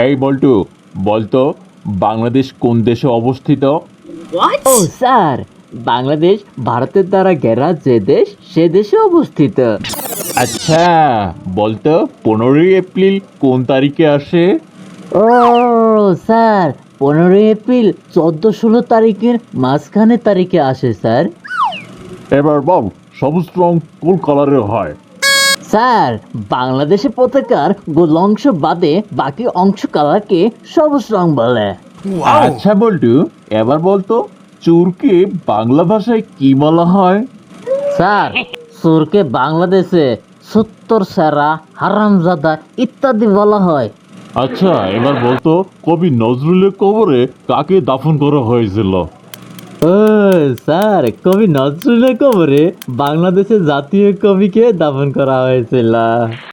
এই বল্টু, বলতো বাংলাদেশ কোন দেশে অবস্থিত? ও স্যার, বাংলাদেশ ভারতের দ্বারা ঘেরা যে দেশ সে দেশে অবস্থিত। আচ্ছা, বলতো 15 এপ্রিল কোন তারিখে আসে? ও স্যার, 15 এপ্রিল 14-16 তারিখের মাঝখানে তারিখে আসে স্যার। এবার বল, সবুজ রং কোন কালারের হয়? স্যার, বাংলাদেশের পতাকার গোল অংশ বাদে বাকি অংশ কালারকে সবুজ রং বলে। আচ্ছা বল্টু, এবার বলতো চোরকে বাংলা ভাষায় কি বলা হয়? স্যার, সুরকে বাংলাদেশে সত্তর সেরা, হারামজাদা ইত্যাদি বলা হয়। আচ্ছা, এবার বলতো কবি নজরুলের কবরে কাকে দাফন করা হয়েছিল? ও স্যার, কবি নজরুলের কবরে বাংলাদেশের জাতীয় কবিকে দাফন করা হয়েছিল।